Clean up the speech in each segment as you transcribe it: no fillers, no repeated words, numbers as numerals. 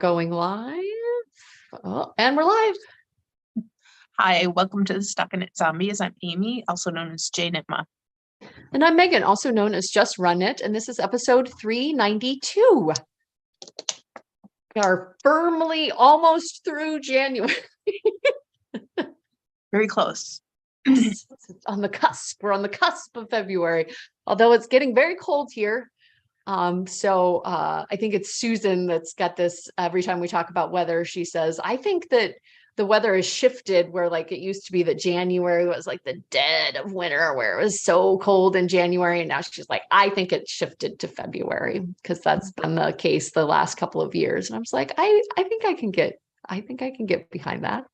Going live. Oh, and we're live. Hi, welcome to the StockinetteZombies. I'm Amy, also known as J-Nitma. And I'm Megan, also known as Just Run It. And this is episode 392. We are firmly almost through January. Very close. On the cusp. We're on the cusp of February, although it's getting very cold here. I think it's Susan that's got this every time we talk about weather. She says, I think that the weather has shifted where like it used to be that January was like the dead of winter where it was so cold in January. And now she's like, I think it shifted to February because that's been the case the last couple of years. And I was like, I think I can get behind that.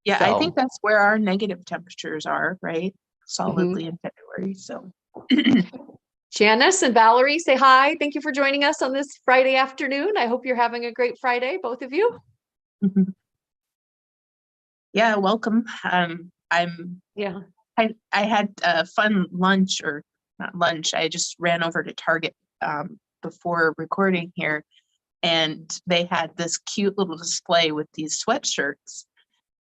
Yeah, I think that's where our negative temperatures are, right? Solidly in February. So Janice and Valerie, say hi. Thank you for joining us on this Friday afternoon. I hope you're having a great Friday, both of you. Yeah, welcome. I had a fun lunch, or not lunch. I just ran over to Target before recording here, and they had this cute little display with these sweatshirts.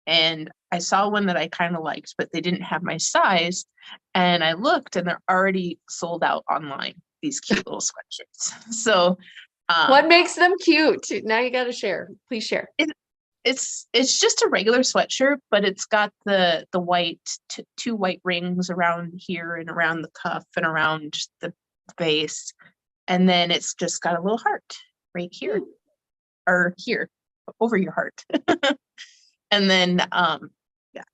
And I saw one that I kind of liked, but they didn't have my size. And I looked and they're already sold out online, these cute little sweatshirts. So what makes them cute? Now you got to share. Please share. It's just a regular sweatshirt, but it's got the white, two white rings around here and around the cuff and around the base. And then it's just got a little heart right here, or here, over your heart. And then, yeah.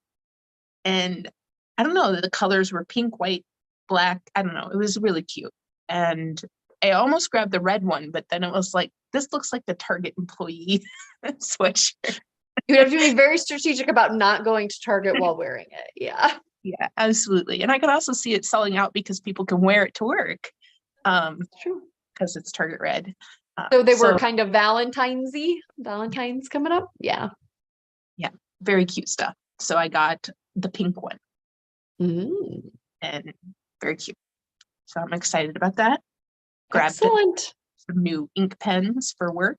And I don't know, the colors were pink, white, black. I don't know. It was really cute. And I almost grabbed the red one, but then it was like, this looks like the Target employee sweatshirt. You have to be very strategic about not going to Target while wearing it. Yeah. Yeah, absolutely. And I could also see it selling out because people can wear it to work. True. Because it's Target red. So they were kind of Valentine's-y. Valentine's coming up. Yeah. Yeah, very cute stuff. So I got the pink one. And very cute. So I'm excited about that. Grabbed some new ink pens for work.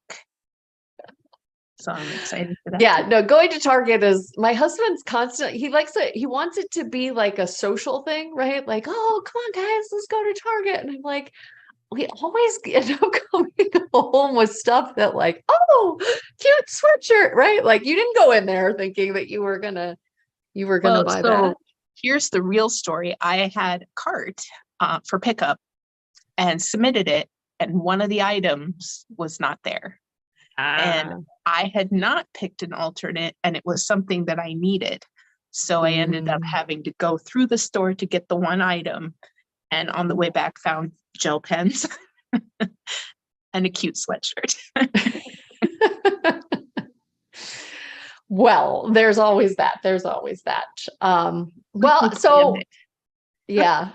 So I'm excited for that. Yeah, no, going to Target is, my husband's constant. He likes it. He wants it to be like a social thing, right? Like, oh, come on, guys, let's go to Target. And I'm like, we always end up coming home with stuff that like, oh, cute sweatshirt, right? Like you didn't go in there thinking that you were gonna buy that. Here's the real story. I had a cart for pickup and submitted it, and one of the items was not there. And I had not picked an alternate, and it was something that I needed. So I ended up having to go through the store to get the one item, and on the way back found gel pens and a cute sweatshirt. Well, there's always that. Yeah,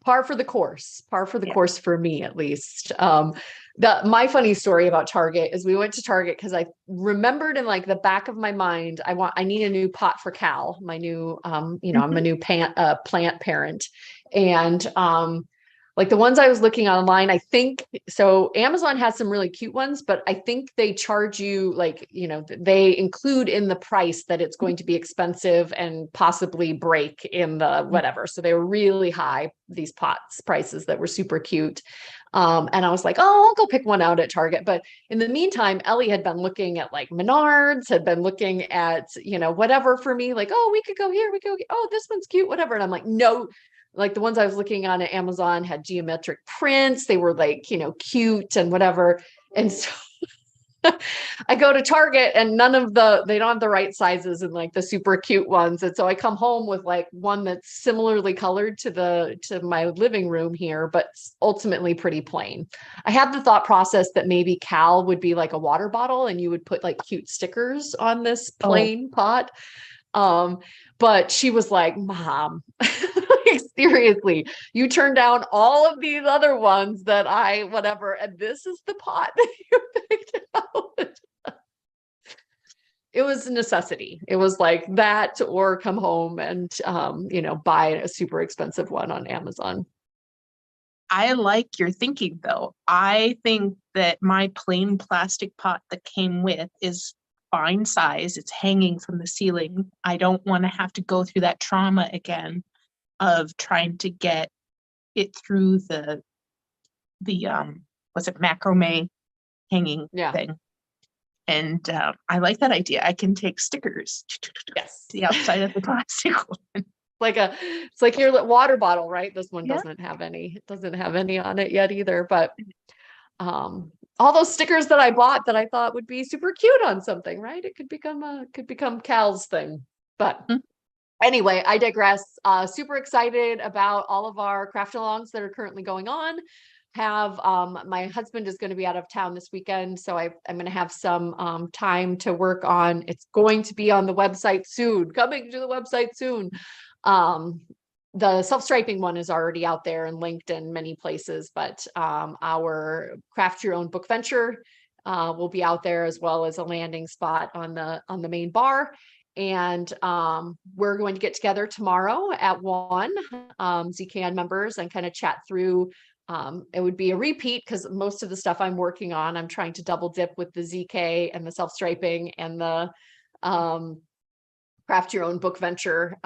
par for the course for me, at least. My funny story about Target is we went to Target because I remembered in like the back of my mind, I need a new pot for Cal, my new, I'm a new plant parent. And like the ones I was looking online, I think, so Amazon has some really cute ones, but I think they charge you like, they include in the price that it's going to be expensive and possibly break in the whatever. So they were really high, these pots prices that were super cute. And I was like, oh, I'll go pick one out at Target. But in the meantime, Ellie had been looking at like Menards, had been looking at, whatever for me, like, oh, we could go here, oh, this one's cute, whatever. And I'm like, no. Like the ones I was looking on at Amazon had geometric prints. They were like, cute and whatever. And so I go to Target and they don't have the right sizes and like the super cute ones. And so I come home with like one that's similarly colored to my living room here, but ultimately pretty plain. I had the thought process that maybe Cal would be like a water bottle and you would put like cute stickers on this plain pot. But she was like, Mom, seriously, you turned down all of these other ones that whatever, and this is the pot that you picked out. It was a necessity. It was like that, or come home and, buy a super expensive one on Amazon. I like your thinking though. I think that my plain plastic pot that came with is fine size. It's hanging from the ceiling. I don't want to have to go through that trauma again of trying to get it through the what's it, macrame hanging thing. And I like that idea. I can take stickers to the outside of the plastic one. It's like your water bottle, right? This one doesn't have any, on it yet either, but all those stickers that I bought that I thought would be super cute on something, right? It could become Cal's thing. But anyway, I digress. Super excited about all of our craft alongs that are currently going on. My husband is going to be out of town this weekend, so I'm going to have some time to work on. It's going to be on the website soon, coming to the website soon. The self-striping one is already out there and linked in many places, but our craft your own book venture will be out there, as well as a landing spot on the main bar. And we're going to get together tomorrow at 1, ZKN members, and kind of chat through. It would be a repeat because most of the stuff I'm working on, I'm trying to double dip with the ZK and the self-striping and the craft your own book venture.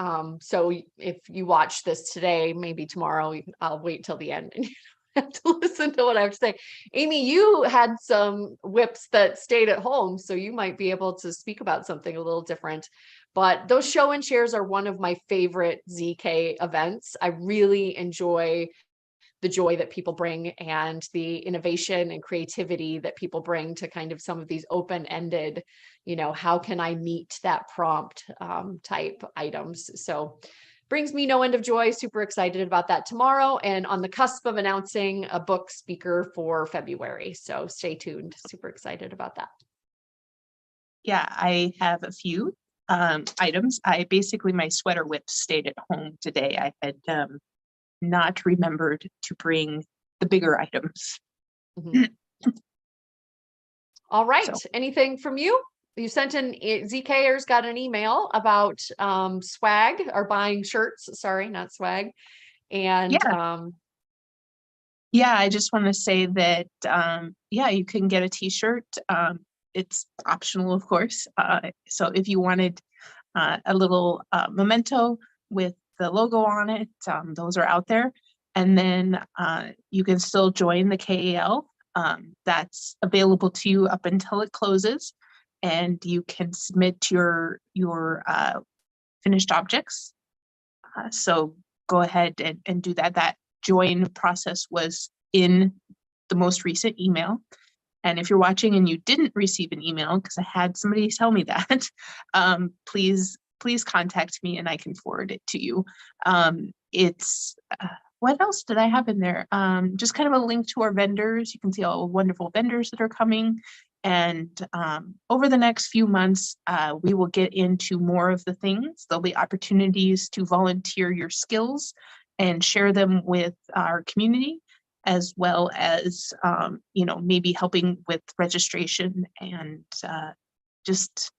So if you watch this today, maybe tomorrow, I'll wait till the end and you have to listen to what I have to say. Amy, you had some whips that stayed at home, so you might be able to speak about something a little different. But those show and shares are one of my favorite ZK events. I really enjoy the joy that people bring and the innovation and creativity that people bring to kind of some of these open-ended, how can I meet that prompt type items. So brings me no end of joy. Super excited about that tomorrow, and on the cusp of announcing a book speaker for February. So stay tuned. Super excited about that. Yeah, I have a few items. My sweater whip stayed at home today. I had not remembered to bring the bigger items. All right. So, anything from you? You sent ZKers got an email about swag, or buying shirts. Sorry, not swag. And I just want to say that you can get a t-shirt. It's optional, of course. So if you wanted a little memento with the logo on it, those are out there. And then you can still join the KAL. That's available to you up until it closes, and you can submit your finished objects. So go ahead and do that. That join process was in the most recent email. And if you're watching and you didn't receive an email, because I had somebody tell me that, please contact me and I can forward it to you. It's what else did I have in there? Just kind of a link to our vendors. You can see all the wonderful vendors that are coming. And over the next few months, we will get into more of the things. There'll be opportunities to volunteer your skills and share them with our community, as well as, maybe helping with registration and just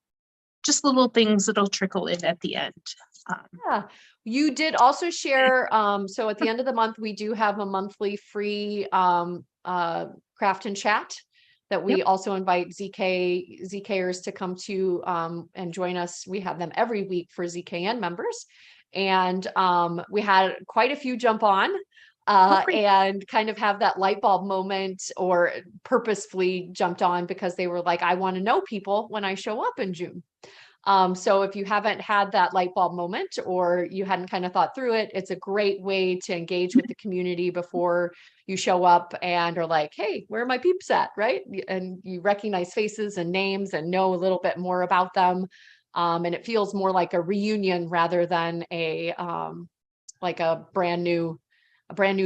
little things that'll trickle in at the end. You did also share, so at the end of the month, we do have a monthly free craft and chat that we also invite ZKers to come to and join us. We have them every week for ZKN members. And we had quite a few jump on and kind of have that light bulb moment, or purposefully jumped on because they were like, I want to know people when I show up in June. So if you haven't had that light bulb moment, or you hadn't kind of thought through it, it's a great way to engage with the community before you show up and are like, hey, where are my peeps at? Right. And you recognize faces and names and know a little bit more about them. And it feels more like a reunion rather than a brand new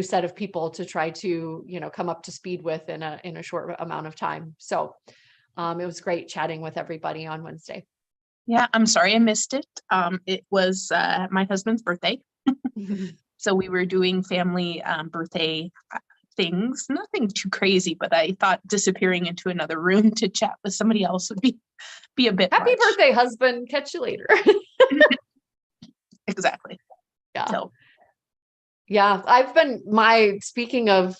set of people to try to, come up to speed with in a short amount of time. So it was great chatting with everybody on Wednesday. Yeah, I'm sorry I missed it. It was my husband's birthday. So we were doing family birthday things, nothing too crazy, but I thought disappearing into another room to chat with somebody else would be a bit Happy much. Birthday, husband. Catch you later. Exactly. Yeah. So. Yeah, I've been speaking of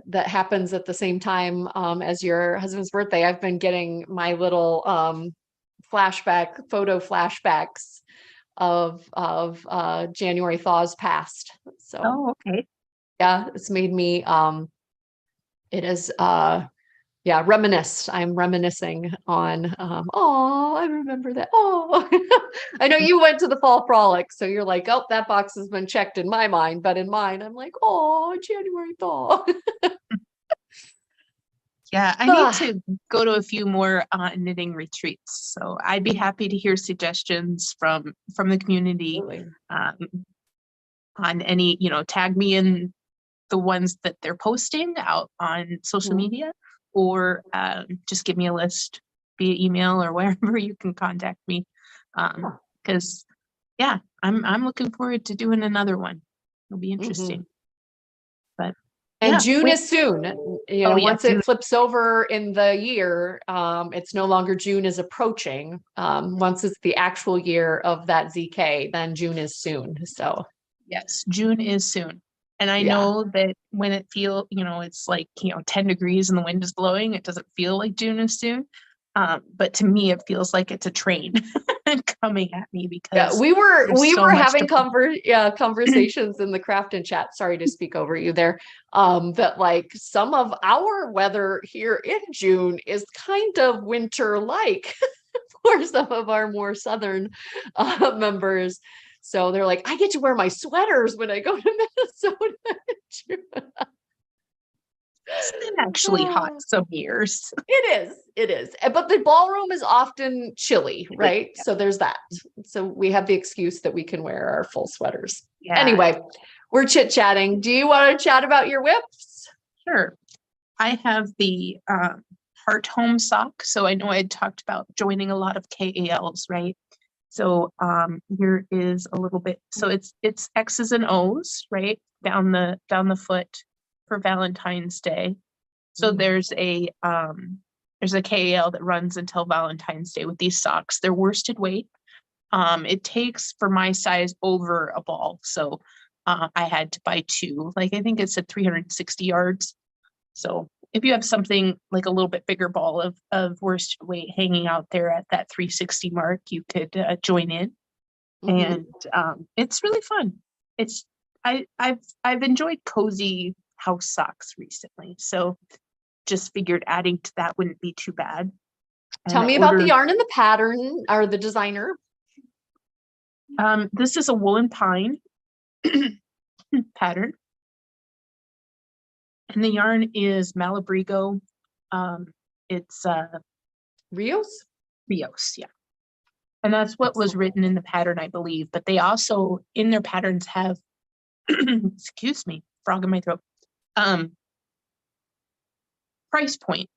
that happens at the same time as your husband's birthday, I've been getting my little photo flashbacks of January thaws past. So Oh, okay. yeah, it's made me it is yeah, reminisce. I'm reminiscing on oh, I remember that. Oh, I know you went to the fall frolic, so you're like, oh, that box has been checked in my mind, but in mine, I'm like, oh, January thaw. Yeah, I need to go to a few more knitting retreats. So I'd be happy to hear suggestions from the community um, on any, tag me in the ones that they're posting out on social Mhm. media, or just give me a list via email or wherever you can contact me. Because yeah, I'm looking forward to doing another one. It'll be interesting. Mhm. But And yeah, June is soon. Oh, yeah, Once it flips over in the year, it's no longer June is approaching. Once it's the actual year of that ZK, then June is soon. So yes, June is soon. And I yeah. know that when it it's like, 10 degrees and the wind is blowing, it doesn't feel like June is soon. But to me, it feels like it's a train coming at me Yeah, because we were there's so much having to conversations in the craft and chat. Sorry to speak over you there. That like some of our weather here in June is kind of winter like for some of our more southern members. So they're like, I get to wear my sweaters when I go to Minnesota in June. It's been actually hot some years. It is. But the ballroom is often chilly, right? Yeah. So there's that. So we have the excuse that we can wear our full sweaters. Yeah. Anyway, we're chit-chatting. Do you want to chat about your whips? Sure. I have the Heart Home sock. So I know I had talked about joining a lot of KALs, right? So here is a little bit. So it's X's and O's, right? Down the foot for Valentine's Day. So there's a KAL that runs until Valentine's Day with these socks. They're worsted weight. It takes for my size over a ball. So I had to buy two. Like I think it's at 360 yards. So if you have something like a little bit bigger ball of worsted weight hanging out there at that 360 mark, you could join in. And it's really fun. I've enjoyed cozy house socks recently, so just figured adding to that wouldn't be too bad. Tell me about the yarn and the pattern or the designer. This is a woolen pine pattern, and the yarn is Malabrigo. It's Rios, yeah. And that's what was written in the pattern, I believe. But they also, in their patterns, have, excuse me, frog in my throat, price point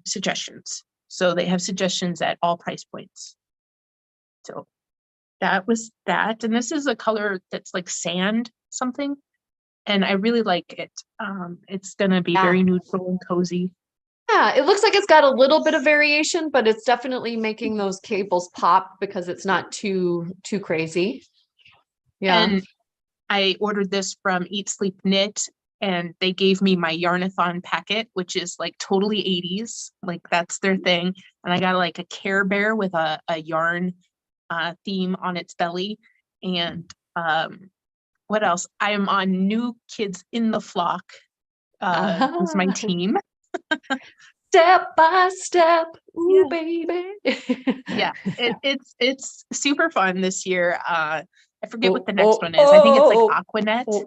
suggestions. So they have suggestions at all price points. So that was that. And this is a color that's like sand something. And I really like it. It's going to be very neutral and cozy. Yeah, it looks like it's got a little bit of variation, but it's definitely making those cables pop because it's not too crazy. Yeah. And I ordered this from Eat Sleep Knit, and they gave me my Yarnathon packet, which is like totally 80s. Like that's their thing. And I got like a Care Bear with a yarn theme on its belly. And what else? I am on New Kids in the Flock. Is my team. Step by step, ooh, yeah. baby. Yeah, it's super fun this year. I forget what the next one is. I think it's like Aquanet.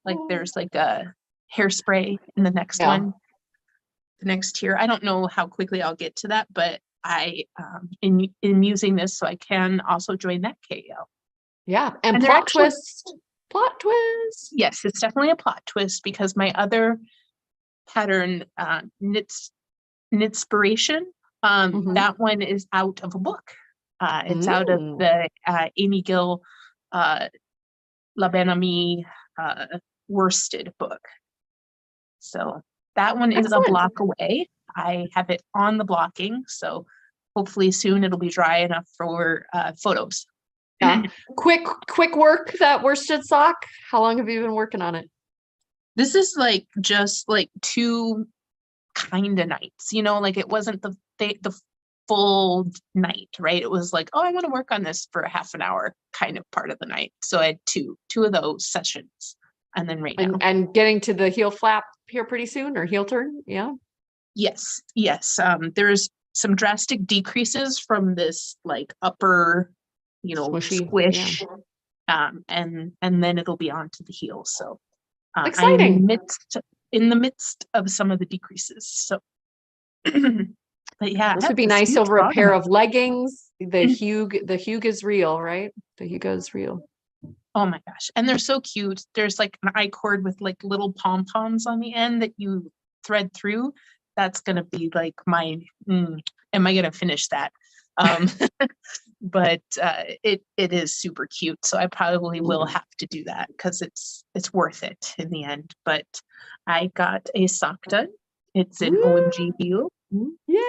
Like there's like a hairspray in the next one. The next tier. I don't know how quickly I'll get to that, but I in using this, so I can also join that KL. Yeah, and plot twist. Plot twist. Yes, it's definitely a plot twist because my other pattern, Knitspiration, that one is out of a book. It's out of the Amy Gill La Benami worsted book. So that one is a block away. I have it on the blocking, so hopefully soon it'll be dry enough for photos. Yeah. Quick work, that worsted sock. How long have you been working on it? This is like just like two kind of nights, like it wasn't the full night, right? It was like, oh, I want to work on this for a half an hour kind of part of the night. So I had two of those sessions. And then right now. And getting to the heel flap here pretty soon, or heel turn. Yeah. Yes. There's some drastic decreases from this like upper, Squishy, squish. And then it'll be on to the heel. So exciting. I'm in the midst of some of the decreases. So but yeah, this would be nice over a pair of leggings. The Hug is real, right? The Hugo is real. Oh my gosh. And they're so cute. There's like an eye cord with like little pom-poms on the end that you thread through. That's going to be like my, am I going to finish that? But it is super cute. So I probably will have to do that because it's worth it in the end. But I got a sock done. It's an OMG heel. Yay.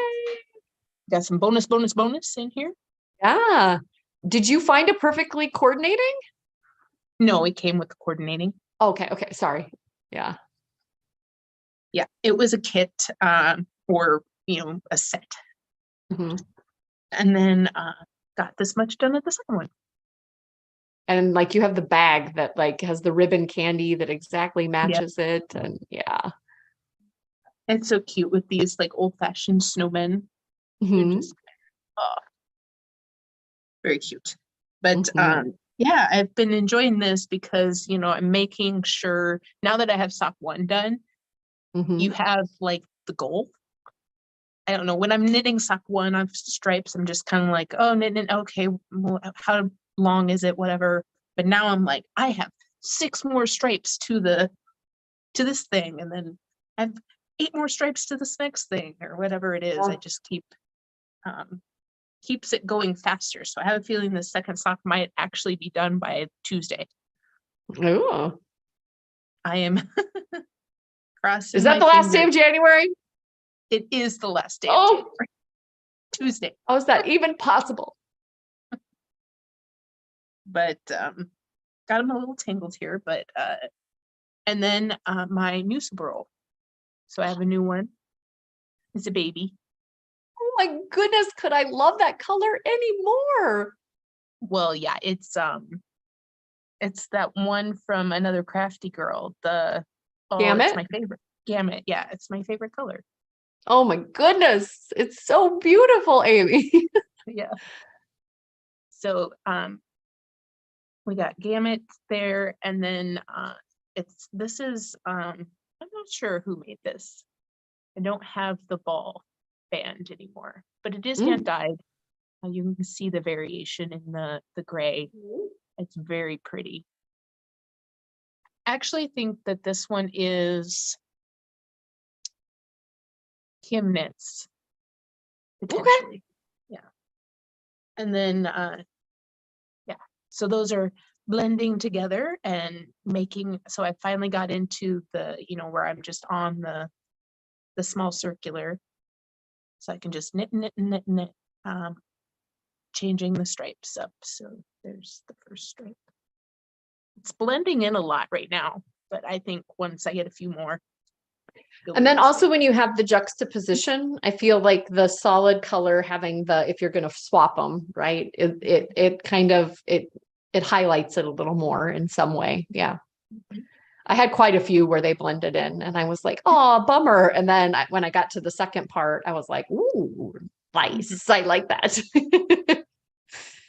Got some bonus in here. Yeah. Did you find it perfectly coordinating? No, it came with the coordinating. Okay. Sorry. Yeah. Yeah, it was a kit or, a set. Mm-hmm. And then got this much done at the second one. And like you have the bag that like has the ribbon candy that exactly matches it. And yeah. It's so cute with these like old-fashioned snowmen. Mm-hmm. They're just very cute. But yeah, I've been enjoying this because, I'm making sure now that I have sock 1 done, you have like the goal. I don't know, when I'm knitting sock 1 of stripes, I'm just kind of like, oh, knitting, okay, well, how long is it, whatever. But now I'm like, I have 6 more stripes to this thing, and then I have 8 more stripes to this next thing, or whatever it is. I just keeps it going faster. So I have a feeling the second sock might actually be done by Tuesday. Oh, I am crossing. Is that the last day of January? It is the last day of January. Tuesday. How is that even possible? But got them a little tangled here, but and then my Newsboro. So I have a new one. It's a baby. Oh my goodness, could I love that color anymore? Well, yeah, it's that one from Another Crafty Girl. Gamut? It's my favorite. Gamut, yeah, it's my favorite color. Oh my goodness, it's so beautiful, Amy. Yeah. So we got Gamut there, and then this is I'm not sure who made this. I don't have the ball band anymore, but it is hand dyed. You can see the variation in the gray. It's very pretty. I actually think that this one is Kim Knits, potentially. Okay. Yeah. And then yeah, so those are blending together and making, so I finally got into the, where I'm just on the small circular, so I can just knit, changing the stripes up. So there's the first stripe. It's blending in a lot right now, but I think once I get a few more. And then also when you have the juxtaposition, I feel like the solid color having if you're going to swap them, right? It kind of, it highlights it a little more in some way. Yeah. I had quite a few where they blended in and I was like, oh, bummer. And then when I got to the second part, I was like, ooh, nice. I like that.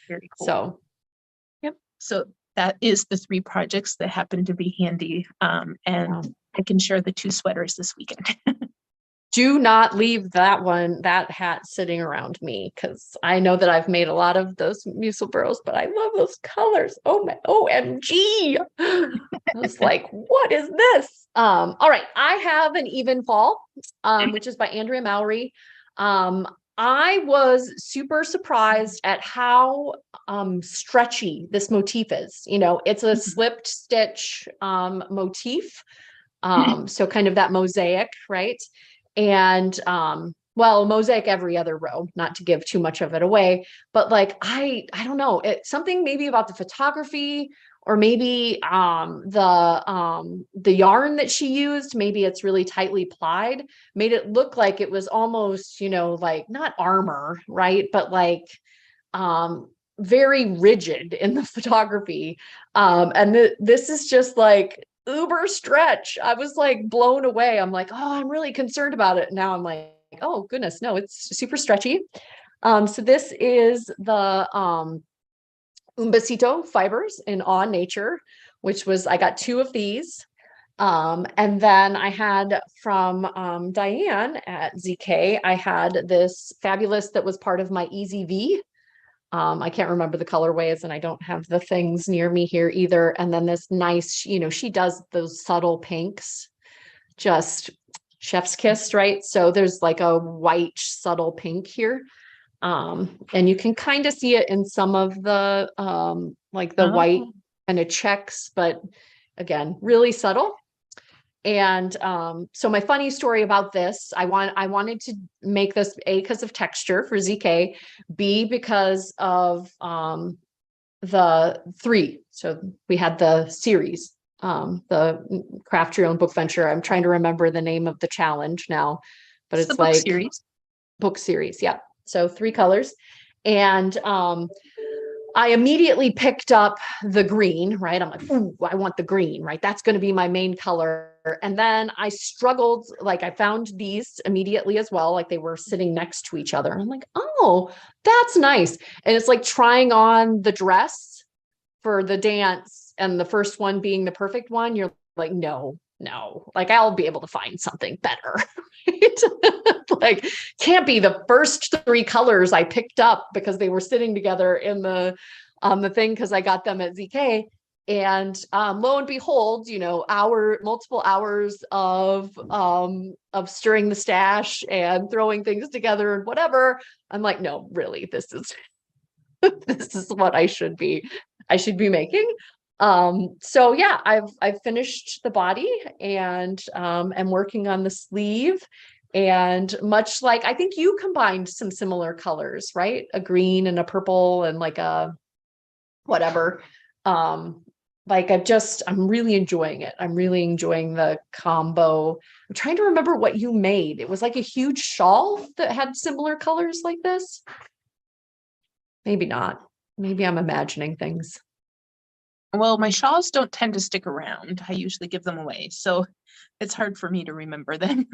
Very cool. So, yep. So that is the 3 projects that happen to be handy. And I can share the 2 sweaters this weekend. Do not leave that hat sitting around me, because I know that I've made a lot of those Muselburrows, but I love those colors. Oh my, OMG. I was like, what is this? All right. I have an Even Fall, which is by Andrea Mowry. I was super surprised at how stretchy this motif is. It's a slipped stitch motif. So kind of that mosaic, right? And well, mosaic every other row, not to give too much of it away, but like I don't know, it's something maybe about the photography or maybe the yarn that she used, maybe it's really tightly plied, made it look like it was almost, like not armor, right? But like very rigid in the photography. And this is just like uber stretch. I was like blown away. I'm like, oh, I'm really concerned about it. Now I'm like, oh goodness, no, it's super stretchy. So this is the Umbasito fibers in Awe Nature, which was, I got 2 of these. And then I had from Diane at ZK, I had this fabulous that was part of my Easy V. I can't remember the colorways and I don't have the things near me here either. And then this nice, she does those subtle pinks, just chef's kiss, right? So there's like a white subtle pink here. And you can kind of see it in some of the like the white kind of checks, but again, really subtle. And so my funny story about this, I wanted to make this A, because of texture for ZK, B, because of the 3. So we had the series, the Craft Your Own Book Venture. I'm trying to remember the name of the challenge now, but it's the book like series. Book series. Yeah. So 3 colors. And I immediately picked up the green, right? I'm like, ooh, I want the green, right? That's going to be my main color. And then I struggled, like I found these immediately as well, like they were sitting next to each other. And I'm like, oh, that's nice. And it's like trying on the dress for the dance and the first one being the perfect one. You're like, no, like I'll be able to find something better. Right? Like can't be the first 3 colors I picked up because they were sitting together in the thing, because I got them at ZK. And lo and behold, multiple hours of stirring the stash and throwing things together and whatever. I'm like, no, really, this is this is what I should be making. So yeah, I've finished the body and am working on the sleeve. And much like, I think you combined some similar colors, right? A green and a purple and like a whatever. Like I'm really enjoying it. I'm really enjoying the combo. I'm trying to remember what you made. It was like a huge shawl that had similar colors like this. Maybe not. Maybe I'm imagining things. Well, my shawls don't tend to stick around. I usually give them away. So it's hard for me to remember them.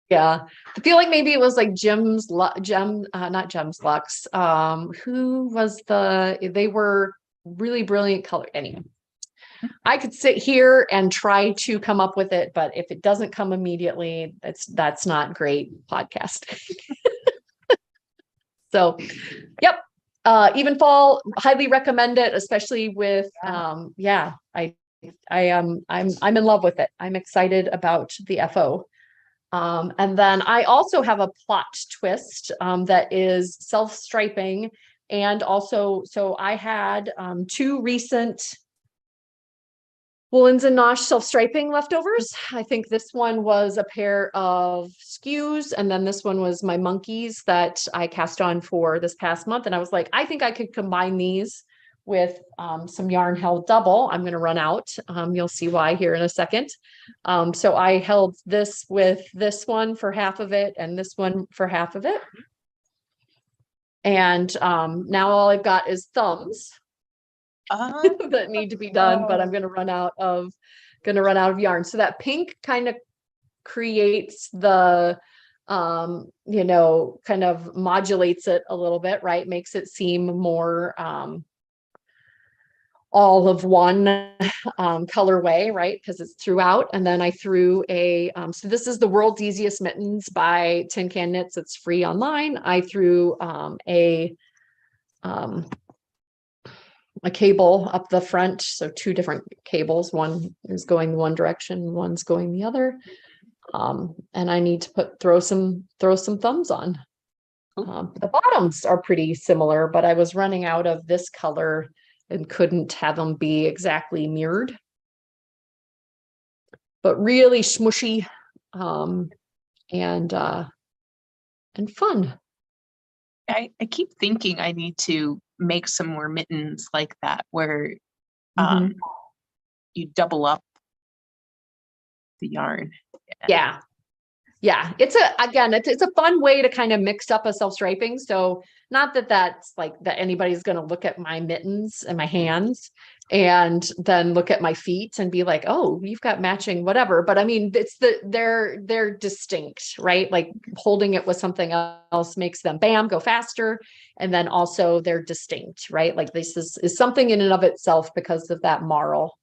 Yeah. I feel like maybe it was like not Jem's Lux. Who was they were really brilliant color. Anyway, I could sit here and try to come up with it, but if it doesn't come immediately, that's not great podcasting. So, yep. Even fall, highly recommend it, especially with I'm in love with it. I'm excited about the FO. And then I also have a plot twist that is self-striping. And also, so I had 2 recent Woolens and Nosh self-striping leftovers. I think this one was a pair of skews, and then this one was my monkeys that I cast on for this past month. And I was like, I think I could combine these with some yarn held double. I'm going to run out. You'll see why here in a second. So I held this with this one for half of it and this one for half of it. And now all I've got is thumbs that need to be done, but I'm going to run out of yarn. So that pink kind of creates the kind of modulates it a little bit, right? Makes it seem more all of one colorway, right? Because it's throughout. And then I threw so this is the World's Easiest Mittens by Tin Can Knits. It's free online. I threw a cable up the front. So 2 different cables. One is going one direction, one's going the other. And I need to throw some thumbs on. The bottoms are pretty similar, but I was running out of this color and couldn't have them be exactly mirrored. But really smushy and fun. I keep thinking I need to make some more mittens like that, where you double up the yarn. Yeah. Yeah. It's a fun way to kind of mix up a self-striping. So not that that's like that anybody's going to look at my mittens and my hands and then look at my feet and be like, oh, you've got matching whatever. But I mean, they're distinct, right? Like holding it with something else makes them go faster. And then also they're distinct, right? Like this is something in and of itself because of that marl.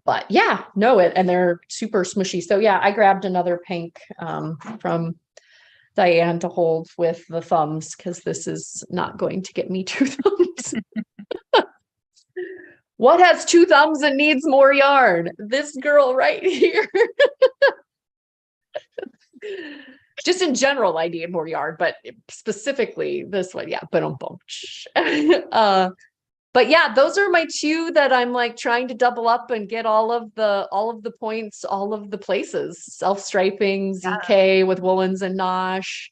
But yeah, and they're super smushy. So yeah, I grabbed another pink from Diane to hold with the thumbs because this is not going to get me 2 thumbs. What has 2 thumbs and needs more yarn? This girl right here. Just in general, I need more yarn, but specifically this one, yeah. But yeah, those are my 2 that I'm like trying to double up and get all of the points, all of the places. Self-striping, ZK with woolens and nosh,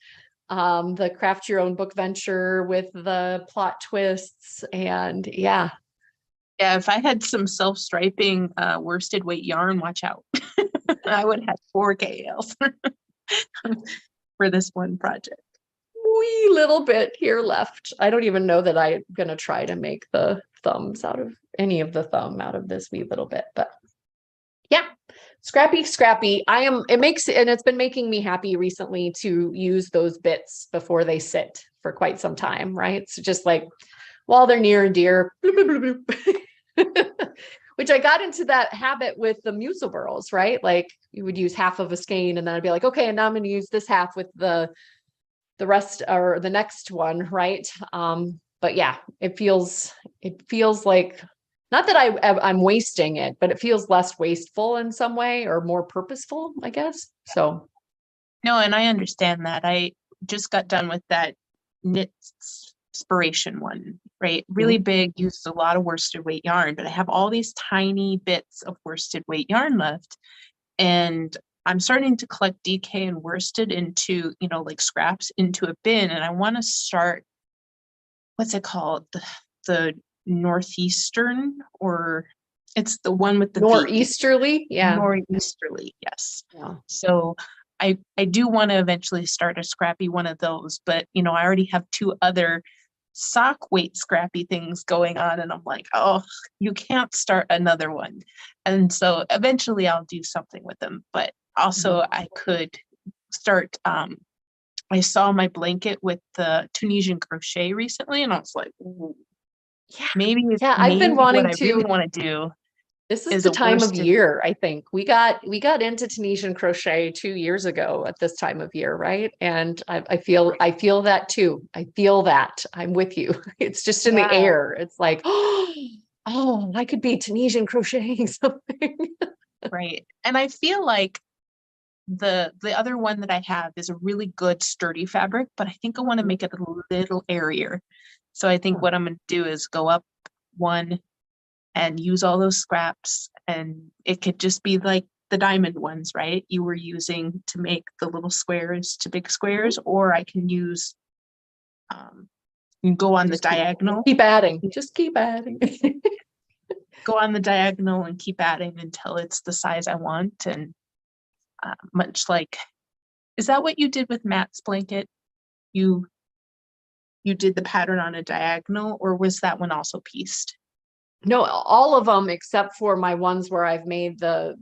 the craft your own book venture with the plot twists, and yeah. Yeah, if I had some self-striping worsted weight yarn, watch out. I would have 4 KLs for this one project. Wee little bit here left. I don't even know that I'm gonna try to make the thumbs out of any of the thumb out of this wee little bit, but yeah, scrappy. It's been making me happy recently to use those bits before they sit for quite some time, right? So just like while they're near and dear, bloop, bloop, bloop, bloop. Which I got into that habit with the musil burls, right? Like you would use half of a skein and then I'd be like, okay, and now I'm going to use this half with the rest or the next one, right? But yeah, it feels like not that I'm wasting it, but it feels less wasteful in some way or more purposeful, I guess. So no, and I understand that. I just got done with that knit inspiration one, right? Really big, used a lot of worsted weight yarn, but I have all these tiny bits of worsted weight yarn left, and I'm starting to collect DK and worsted into, like scraps into a bin. And I want to start, what's it called? The northeastern, or it's the one with the northeasterly. Yeah. Northeasterly. Yes. Yeah. So I do want to eventually start a scrappy one of those, but I already have 2 other sock weight scrappy things going on. And I'm like, oh, you can't start another one. And so eventually I'll do something with them, but also I could start, I saw my blanket with the Tunisian crochet recently and I was like, ooh, maybe I've been wanting what I really want to do. This is the time of year, I think. We got into Tunisian crochet 2 years ago at this time of year, right? And I feel that too. I feel that. I'm with you. It's just in the air. It's like, oh, I could be Tunisian crocheting something. Right. And I feel like the other one that I have is a really good sturdy fabric, but I think I want to make it a little airier. So I think what I'm going to do is go up one and use all those scraps, and it could just be like the diamond ones, right? You were using to make the little squares to big squares, or I can use, you go on the diagonal. Keep adding. Just keep adding. Go on the diagonal and keep adding until it's the size I want. And much like, is that what you did with Matt's blanket? You did the pattern on a diagonal, or was that one also pieced? No, all of them except for my ones where I've made the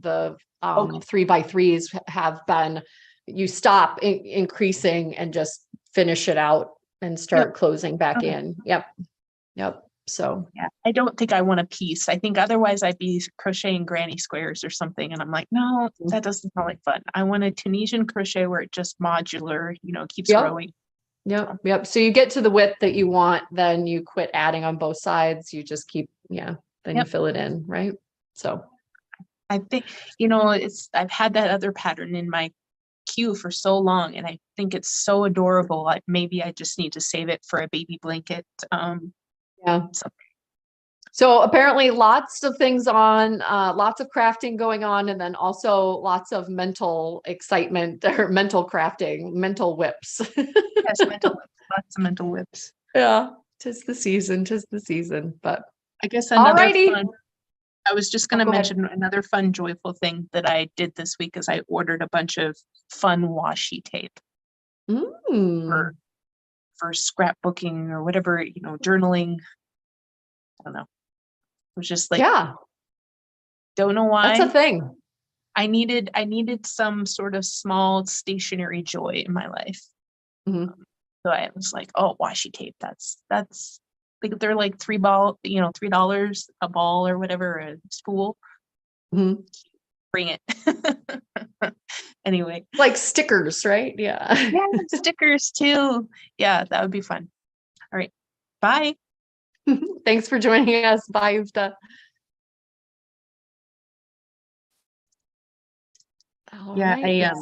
3x3s have been, you stop increasing and just finish it out and start closing back in. Yep. So yeah, I don't think I want a piece. I think otherwise I'd be crocheting granny squares or something. And I'm like, no, that doesn't sound like fun. I want a Tunisian crochet where it just modular, keeps growing. Yep. So you get to the width that you want, then you quit adding on both sides. You just keep, then you fill it in, right? So I think, I've had that other pattern in my queue for so long, and I think it's so adorable. Like maybe I just need to save it for a baby blanket. So apparently lots of things on, lots of crafting going on, and then also lots of mental excitement or mental crafting, mental whips. Yes, mental whips, lots of mental whips. Yeah, 'tis the season, but I guess another Alrighty. fun, I was just going to Go ahead. mention another fun, joyful thing that I did this week is I ordered a bunch of fun washi tape Mm. for scrapbooking or whatever, journaling. I don't know. It was just like, Yeah, don't know why. that's a thing. I needed some sort of small stationary joy in my life. Mhm. So I was like, oh, washi tape. That's like they're like $3 a ball or whatever, a spool. Mhm. Bring it. Anyway. Like stickers, right? Yeah. Yeah, stickers too. Yeah, that would be fun. All right. Bye. Thanks for joining us. Bye, Ufta. Yeah, All right.